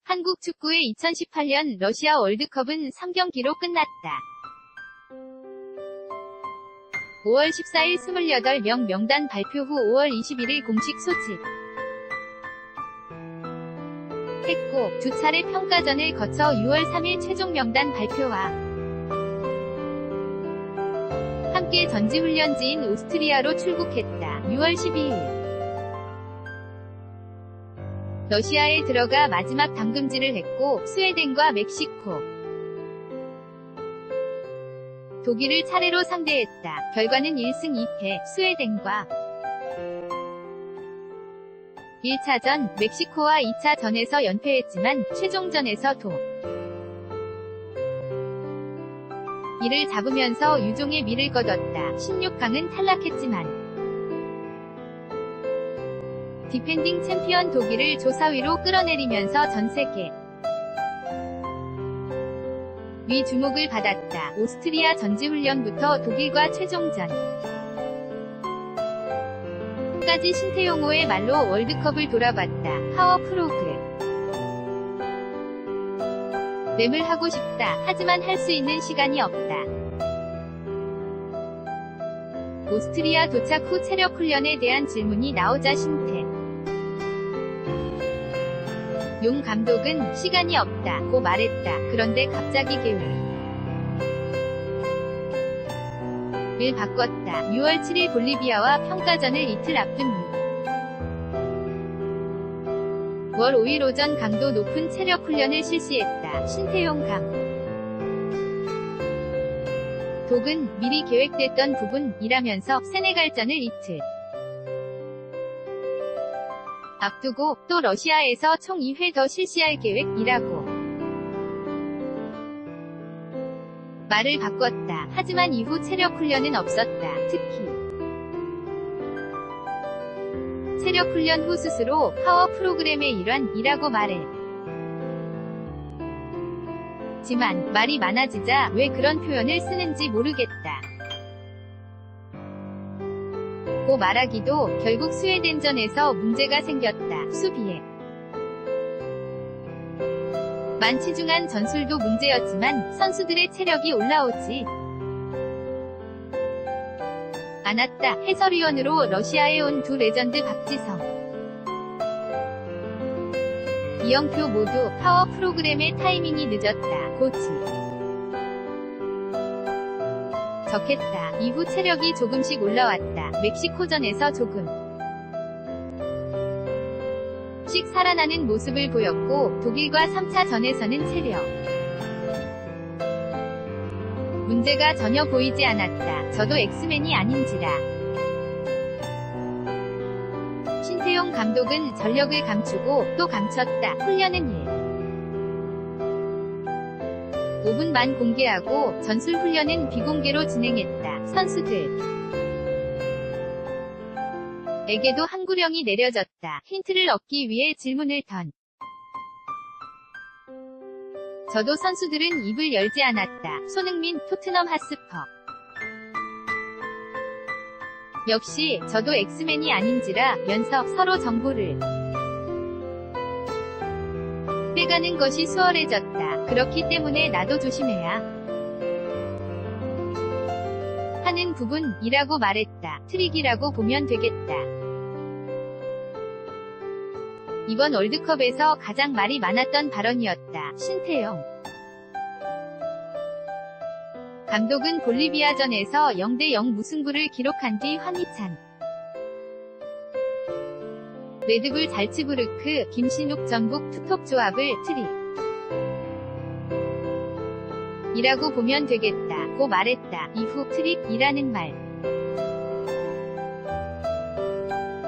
한국 축구의 2018년 러시아 월드컵은 3경기로 끝났다. 5월 14일 28명 명단 발표 후 5월 21일 공식 소집 했고, 두 차례 평가전을 거쳐 6월 3일 최종 명단 발표와 함께 전지훈련지인 오스트리아로 출국했다. 6월 12일 러시아에 들어가 마지막 담금질을 했고, 스웨덴과 멕시코, 독일을 차례로 상대했다. 결과는 1승 2패, 스웨덴과 1차전, 멕시코와 2차전에서 연패했지만 최종전에서 이를 잡으면서 유종의 미를 거뒀다. 16강은 탈락했지만 디펜딩 챔피언 독일을 조사위로 끌어내리면서 전세계 위 주목을 받았다. 오스트리아 전지훈련부터 독일과 최종전 까지 신태용호의 말로 월드컵을 돌아봤다. 파워 프로그 램을 하고 싶다. 하지만 할 수 있는 시간이 없다. 오스트리아 도착 후 체력 훈련에 대한 질문이 나오자 신태 용 감독은 시간이 없다고 말했다. 그런데 갑자기 계획을 바꿨다. 6월 7일 볼리비아와 평가전을 이틀 앞둔 6월 5일 오전 강도 높은 체력 훈련을 실시했다. 신태용 감독은 미리 계획됐던 부분이라면서 세네갈전을 이틀 앞두고 또 러시아에서 총 2회 더 실시할 계획이라고 말을 바꿨다. 하지만 이후 체력 훈련은 없었다. 특히 체력 훈련 후 스스로 파워 프로그램의 일환이라고 말했지만 말이 많아지자 왜 그런 표현을 쓰는지 모르겠다 고 말하기도 결국 스웨덴전에서 문제가 생겼다. 수비에 만치중한 전술도 문제였지만 선수들의 체력이 올라오지 않았다. 해설위원으로 러시아에 온 두 레전드 박지성, 이영표 모두 파워 프로그램의 타이밍이 늦었다. 고지 적했다. 이후 체력이 조금씩 올라왔다. 멕시코전에서 조금씩 살아나는 모습을 보였고, 독일과 3차전에서는 체력 문제가 전혀 보이지 않았다. 저도 엑스맨이 아닌지라. 신태용 감독은 전력을 감추고 또 감췄다. 훈련은 5분 만 공개하고 전술 훈련은 비공개로 진행했다. 선수들에게도 항구령이 내려졌다. 힌트를 얻기 위해 질문을 저도 선수들은 입을 열지 않았다. 손흥민, 토트넘 핫스퍼. 역시 저도 엑스맨이 아닌지라 면서 서로 정보를 빼가는 것이 수월해졌다. 그렇기 때문에 나도 조심해야 하는 부분이라고 말했다. 트릭이라고 보면 되겠다. 이번 월드컵에서 가장 말이 많았던 발언이었다. 신태용 감독은 볼리비아전에서 0대0 무승부를 기록한 뒤 황희찬, 레드불 잘츠부르크, 김신욱 전북 투톱 조합을 트릭이라고 보면 되겠다 고 말했다. 이후 트릭이라는 말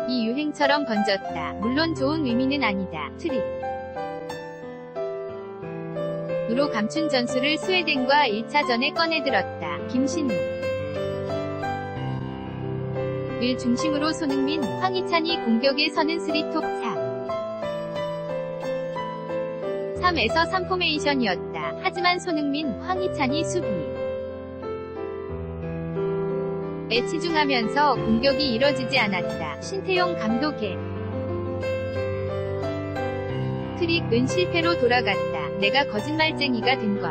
이 유행처럼 번졌다. 물론 좋은 의미는 아니다. 트릭으로 감춘 전술을 스웨덴과 1차전에 꺼내들었다. 김신욱 을 중심으로 손흥민, 황희찬이 공격에 서는 3톱 3에서 3 포메이션이었다. 하지만 손흥민, 황희찬이 수비에 치중하면서 공격이 이뤄지지 않았다. 신태용 감독의 해트트릭은 실패로 돌아갔다. 내가 거짓말쟁이가 된 것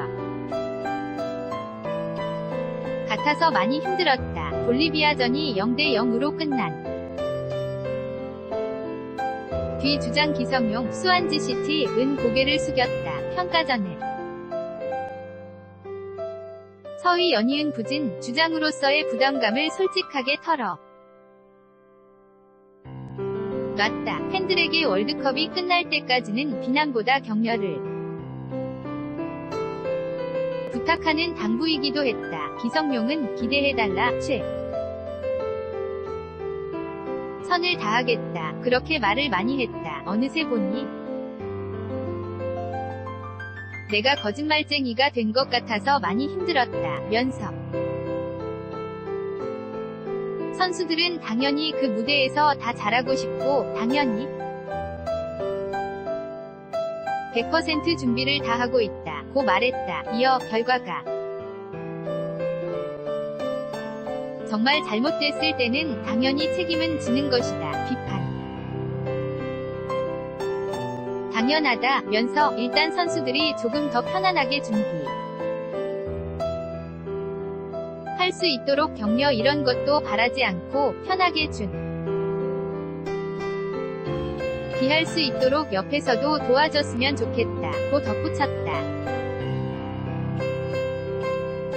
같아서 많이 힘들었다. 볼리비아전이 0대0으로 끝난 뒤 주장 기성용, 수완지시티은 고개를 숙였다. 평가전을 서희 연이은 부진 주장으로서의 부담감을 솔직하게 털어 놨다. 팬들에게 월드컵이 끝날 때까지는 비난보다 격려를 부탁하는 당부이기도 했다. 기성용은 기대해달라. 선을 다하겠다. 그렇게 말을 많이 했다. 어느새 보니 내가 거짓말쟁이가 된 것 같아서 많이 힘들었다. 면서 선수들은 당연히 그 무대에서 다 잘하고 싶고 당연히 100% 준비를 다 하고 있다. 고 말했다. 이어 결과가 정말 잘못됐을 때는 당연히 책임은 지는 것이다. 비판 당연하다. 면서 일단 선수들이 조금 더 편안하게 준비 할 수 있도록 격려 이런 것도 바라지 않고 편하게 비할 수 있도록 옆에서도 도와줬으면 좋겠다. 고 덧붙였다.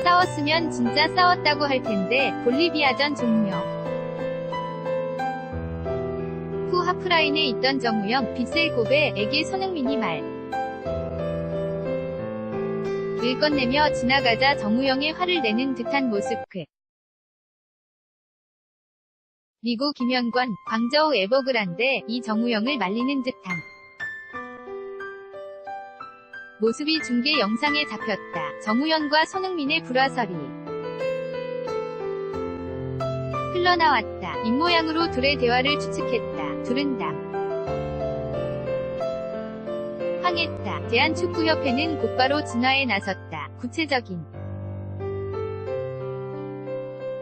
싸웠으면 진짜 싸웠다고 할 텐데 볼리비아전 종료 후 하프라인에 있던 정우영, 빗셀고베에게 손흥민이 를 건네며 지나가자 정우영의 화를 내는 듯한 모습 그리고 김현권, 광저우 에버그란데 이 정우영을 말리는 듯한 모습이 중계 영상에 잡혔다. 정우영과 손흥민의 불화설이 흘러나왔다. 입모양으로 둘의 대화를 추측했다. 둘은 당황했다. 대한축구협회는 곧바로 진화에 나섰다. 구체적인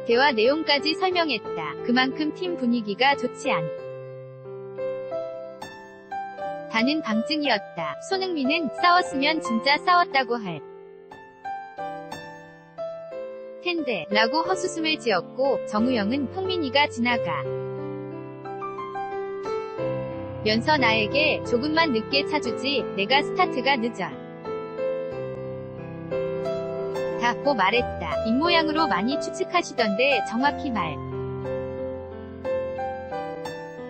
대화 내용까지 설명했다. 그만큼 팀 분위기가 좋지 않다는 방증이었다. 손흥민은 싸웠으면 진짜 싸웠다고 할 텐데 라고 헛웃음을 지었고 정우영은 흥민이가 지나가 면서 나에게 조금만 늦게 차주지 내가 스타트가 다고 말했다. 입모양으로 많이 추측하시던데 정확히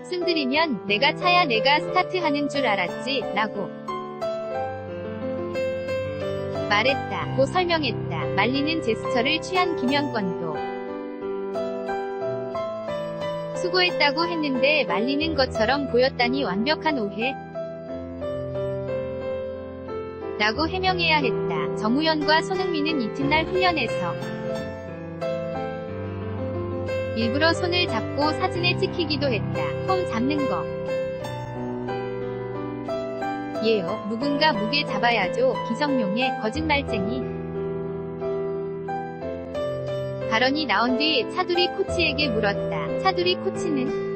말씀드리면 내가 차야 내가 스타트하는 줄 알았지 라고 말했다. 고 설명했다. 말리는 제스처를 취한 김현권도 수고했다고 했는데 말리는 것처럼 보였다니 완벽한 오해 라고 해명해야 했다. 정우영과 손흥민은 이튿날 훈련에서 일부러 손을 잡고 사진에 찍히기도 했다. 폼 잡는 거 예요. 누군가 무게 잡아야죠. 기성용의 거짓말쟁이 발언이 나온 뒤 차두리 코치에게 물었다. 차두리 코치는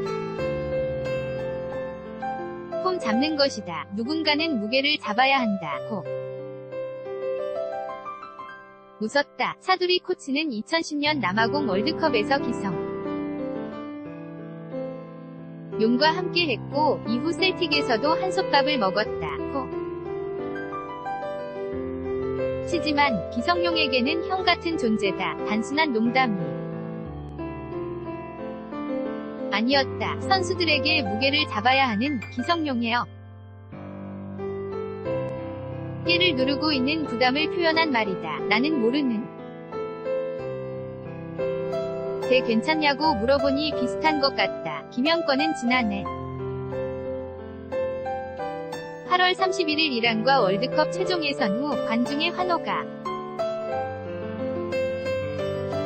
폼 잡는 것이다. 누군가는 무게를 잡아야 한다. 고 웃었다. 차두리 코치는 2010년 남아공 월드컵에서 기성용과 함께 했고 이후 셀틱에서도 한솥밥을 먹었다. 고 치지만 기성용에게는 형 같은 존재다. 단순한 농담이 아니었다. 선수들에게 무게를 잡아야 하는 기성용이여 깨를 누르고 있는 부담을 표현한 말이다. 나는 모르는 쟤 괜찮냐고 물어보니 비슷한 것 같다. 김현권은 지난해 8월 31일 이란과 월드컵 최종 예선 후 관중의 환호가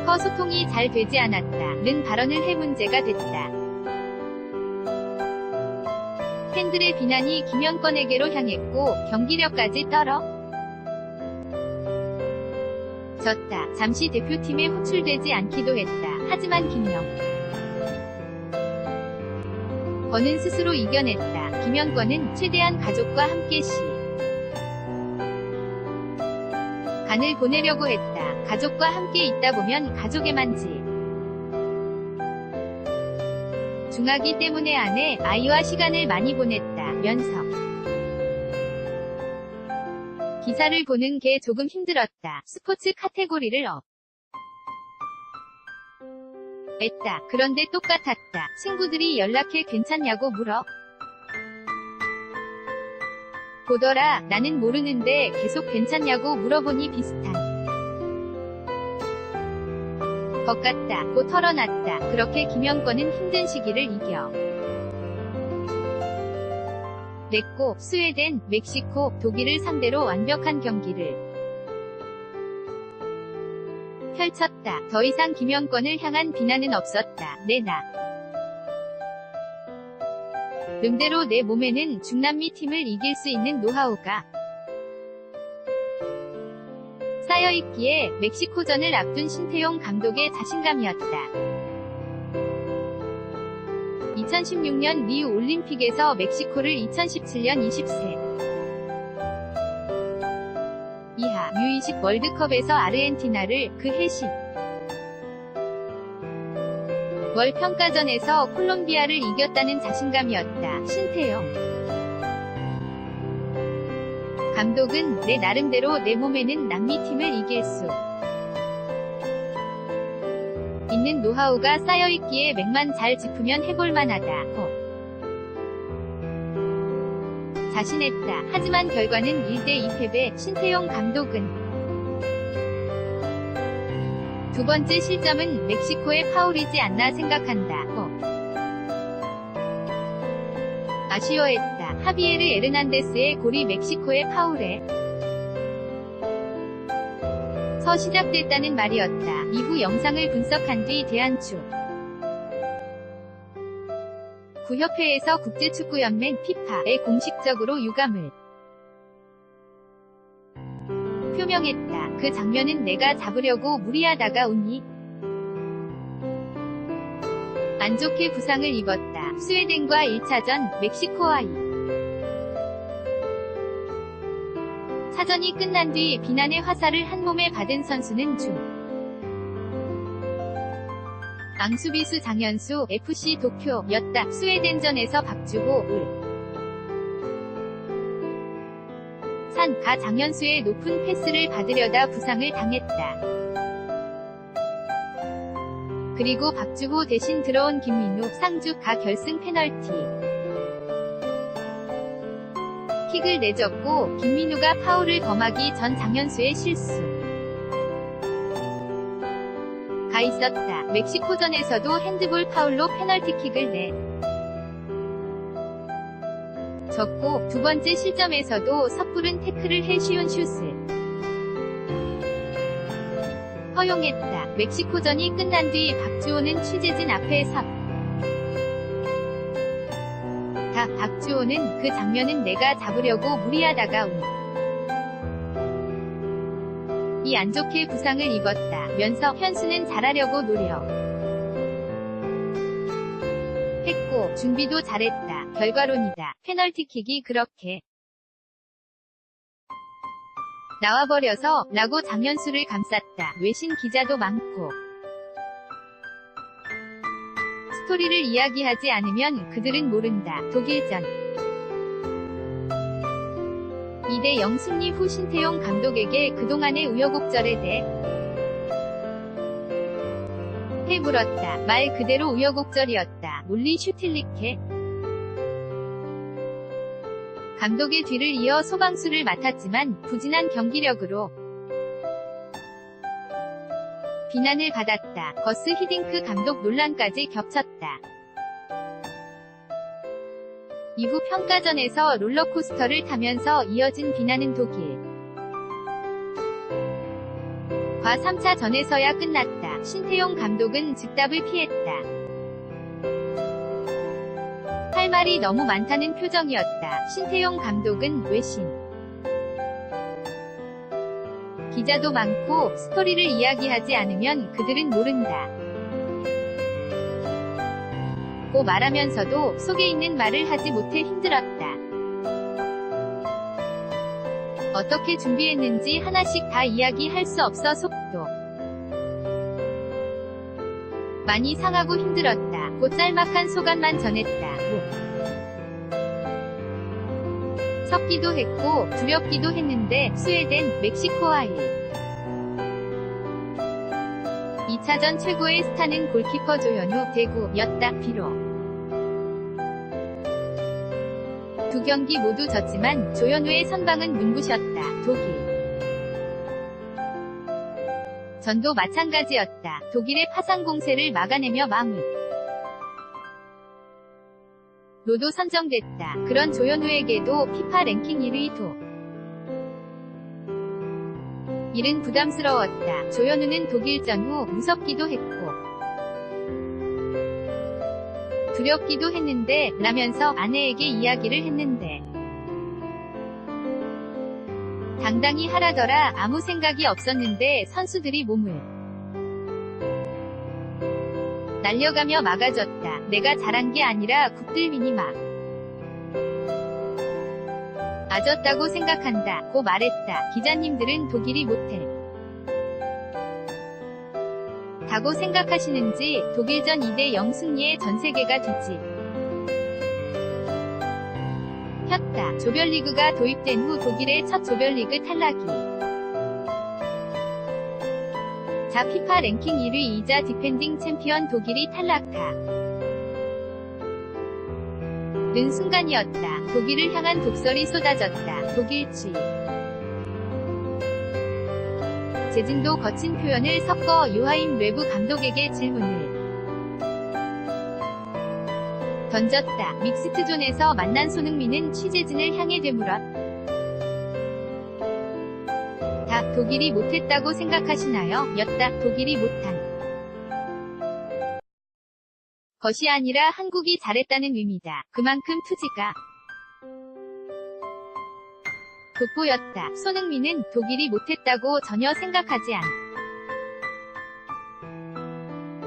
커 소통이 잘 되지 않았다는 발언을 해 문제가 됐다. 팬들의 비난이 김현권에게로 향했고 경기력까지 떨어졌다. 잠시 대표팀에 호출되지 않기도 했다. 하지만 김현권은 스스로 이겨냈다. 김연권은 최대한 가족과 함께 간을 보내려고 했다. 가족과 함께 있다 보면 가족에만 중하기 때문에 아내, 아이와 시간을 많이 보냈다. 면석. 기사를 보는 게 조금 힘들었다. 스포츠 카테고리를 했다. 그런데 똑같았다. 친구들이 연락해 괜찮냐고 물어 보더라. 나는 모르는데 계속 괜찮냐고 물어보니 비슷한 것 같다. 고 털어놨다. 그렇게 김연권은 힘든 시기를 이겨냈고 스웨덴, 멕시코, 독일을 상대로 완벽한 경기를 펼쳤다. 더 이상 김연권을 향한 비난은 없었다. 내 나름대로 내 몸에는 중남미 팀을 이길 수 있는 노하우가 쌓여있기에 멕시코전을 앞둔 신태용 감독의 자신감이었다. 2016년 리우 올림픽에서 멕시코를 2017년 20세 이하 U20 월드컵에서 아르헨티나를 그 해 10월 평가전에서 콜롬비아를 이겼다는 자신감이었다. 신태용 감독은 내 나름대로 내 몸에는 남미팀을 이길 수 있는 노하우가 쌓여있기에 맥만 잘 짚으면 해볼만하다고 자신했다. 하지만 결과는 1대2 패배. 신태용 감독은 두 번째 실점은 멕시코의 파울이지 않나 생각한다고 아쉬워했다. 하비에르 에르난데스의 골이 멕시코의 파울에 서 시작됐다는 말이었다. 이후 영상을 분석한 뒤 대한축 구협회에서 국제축구연맹 FIFA에 공식적으로 유감을 표명했다. 그 장면은 내가 잡으려고 무리하다가 운이 안 좋게 부상을 입었다. 스웨덴과 1차전, 멕시코와 2차전이 끝난 뒤 비난의 화살을 한 몸에 받은 선수는 앙수비수 장현수, FC 도쿄였다. 스웨덴전에서 박주호, 가 장현수의 높은 패스를 받으려다 부상을 당했다. 그리고 박주호 대신 들어온 김민우, 상주가 결승 페널티 킥을 내줬고 김민우가 파울을 범하기 전 장현수의 실수가 있었다. 멕시코전에서도 핸드볼 파울로 페널티킥을 졌고 두 번째 실점에서도 섣부른 태클을 해 쉬운 슛을 허용했다. 멕시코전이 끝난 뒤 박주호는 취재진 앞에 박주호는 그 장면은 내가 잡으려고 무리하다가 운이 안 좋게 부상을 입었다. 면서 현수는 잘하려고 노력했고 준비도 잘했다. 결과론이다. 페널티킥이 그렇게 나와버려서 라고 장현수를 감쌌다. 외신 기자도 많고 스토리를 이야기하지 않으면 그들은 모른다. 독일전 2대0 승리 후 신태용 감독에게 그동안의 우여곡절에 대해 물었다. 말 그대로 우여곡절이었다. 울리 슈틸리케 감독의 뒤를 이어 소방수를 맡았지만 부진한 경기력으로 비난을 받았다. 거스 히딩크 감독 논란까지 겹쳤다. 이후 평가전에서 롤러코스터를 타면서 이어진 비난은 독일 과 3차전에서야 끝났다. 신태용 감독은 즉답을 피했다. 할 말이 너무 많다는 표정이었다. 신태용 감독은 외신 기자도 많고 스토리를 이야기하지 않으면 그들은 모른다. 고 말하면서도 속에 있는 말을 하지 못해 힘들었다. 어떻게 준비했는지 하나씩 다 이야기할 수 없어 속도 많이 상하고 힘들었다. 곧 짤막한 소감만 전했다. 섭기도 했고 두렵기도 했는데 스웨덴, 멕시코 아일 2차전 최고의 스타는 골키퍼 조현우, 대구였다. 비록 두 경기 모두 졌지만 조현우의 선방은 눈부셨다. 독일 전도 마찬가지였다. 독일의 파상 공세를 막아내며 마무리 로도 선정됐다. 그런 조현우에게도 피파 랭킹 1위도 일은 부담스러웠다. 조현우는 독일전 후 무섭기도 했고 두렵기도 했는데 라면서 아내에게 이야기를 했는데 당당히 하라더라. 아무 생각이 없었는데 선수들이 몸을 날려가며 막아줬다. 내가 잘한 게 아니라 국들민이 막 아졌다고 생각한다. 고 말했다. 기자님들은 독일이 못해 다고 생각하시는지 독일전 2대0 승리에 전세계가 뒤집 혔다. 조별리그가 도입된 후 독일의 첫 조별리그 탈락이 자 피파 랭킹 1위이자 디펜딩 챔피언 독일이 탈락하 는 순간이었다. 독일을 향한 독설이 쏟아졌다. 독일주의 재진도 거친 표현을 섞어 요하임 외부 감독에게 질문을 던졌다. 믹스트존에서 만난 손흥민은 취재진을 향해 되물었다. 독일이 못했다고 생각하시나요? 였다. 독일이 못한 것이 아니라 한국이 잘했다는 의미다. 그만큼 투지가 돋보였다. 손흥민은 독일이 못했다고 전혀 생각하지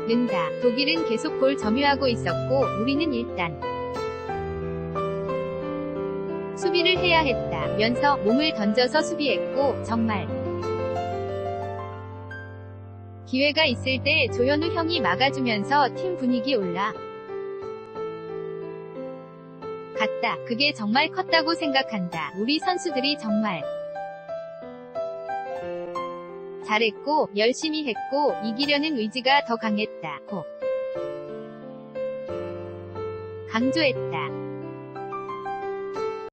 않는다. 독일은 계속 골 점유하고 있었고 우리는 일단 수비를 해야 했다. 면서 몸을 던져서 수비했고 정말 기회가 있을 때 조현우 형이 막아주면서 팀 분위기 올라 갔다. 그게 정말 컸다고 생각한다. 우리 선수들이 정말 잘했고 열심히 했고 이기려는 의지가 더 강했다. 고 강조했다.